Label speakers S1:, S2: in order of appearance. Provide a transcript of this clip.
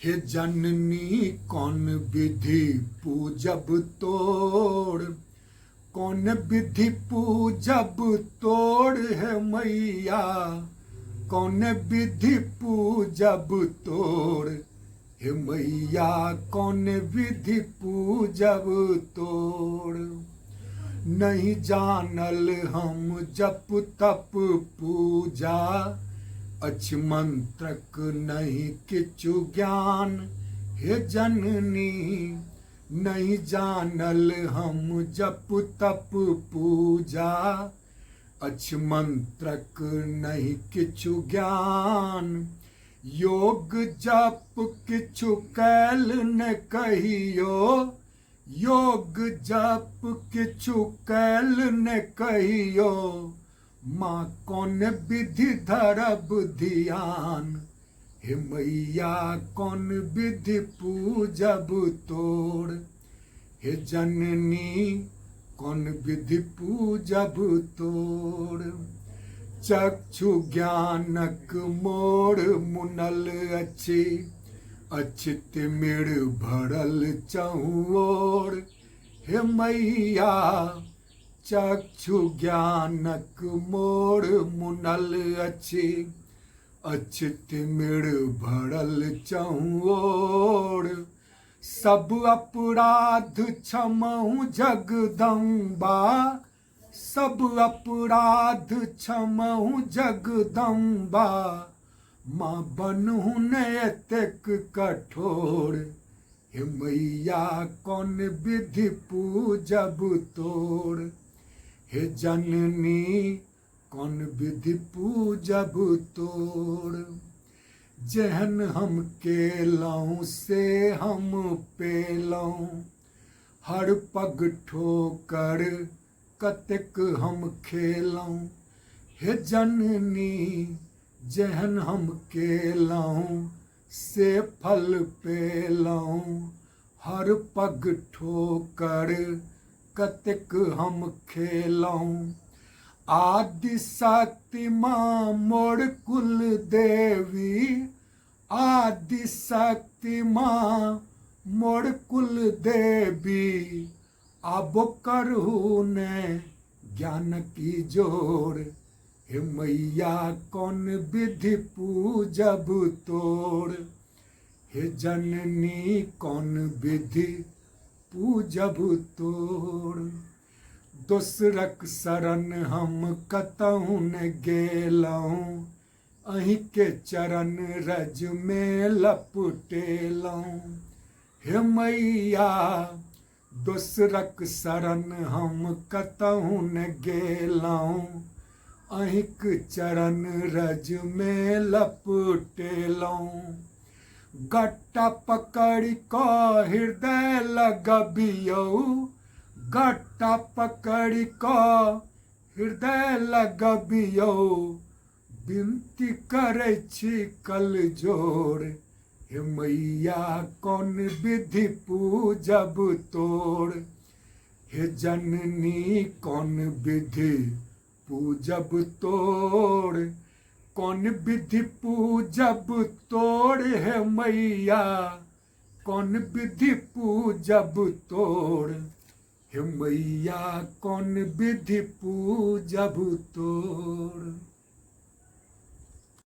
S1: हे जननी कौन विधि पूजब तोड़, कौन विधि पूजब तोड़ है मैया, कौन विधि पूजब तोड़ हे मैया, कौन विधि पूजब तोड़। नहीं जानल हम जप तप पूजा, अच्छ मंत्रक नहीं किछु ज्ञान हे जननी। नहीं जानल हम जप तप पूजा, अच्छ मंत्रक नहीं किछु ज्ञान। योग जप किछु कैल न कहियो, योग जप किछु कैल न कहियो। माँ कौन विधि धरब ध्यान, हे मैया कौन विधि पूजब तोड़। हे जननी कौन विधि पूजब तोड़। चक्षु ज्ञानक मोड़ मुनल अच्छी, अछित मिड़ भरल चहुँ ओर हे मैया। चक्षु ज्ञानक मोड़ मुनल अच्छी, अछित मिड़ भरल चहुँ ओर। सब अपराध क्षमहु जगदम्बा, सब अपराध क्षमहु जगदम्बा। माँ बनहु न एतेक कठोर, हे मैया कौन विधि पूजब तोड़। हे जननी कौन विधि पूजब तोड़। जेहन हम केलहुँ से हम पेलहुँ, हर पग ठोकर कतेक हम खेलहुँ। हे जननी जेहन हम केलहुँ से फल पेलहुँ, हर पग ठोकर कतेक हम खेलहुँ। आदि शक्ति माँ मोर कुल देवी, आदि शक्ति माँ मोर कुल देवी। अब करहु ने ज्ञान की जोड़, हे मैया कौन विधि पूजब तोड़। हे जननी कौन विधि पूजब तोड़। दोसरक शरण हम कतहु न गेलहुँ, अहीं के चरण रज में लपटेलहुँ। हे मैया दोसरक शरण हम कतहु न गेलहुँ, अहिंक चरण रज में लपटेलहुँ। गट्टा पकड़ि कऽ हृदय लगबियौ, गट्टा पकड़ि कऽ हृदय लगबियौ। विनती करै छी कल जोड़, हे मैया कौन विधि पूजब तोड़। हे जननी कौन विधि पूजब तोड़, कौन विधि पूजब तोड़ हे मैया, कौन विधि पूजब तोड़। हे मैया कौन विधि पूजब तोड़।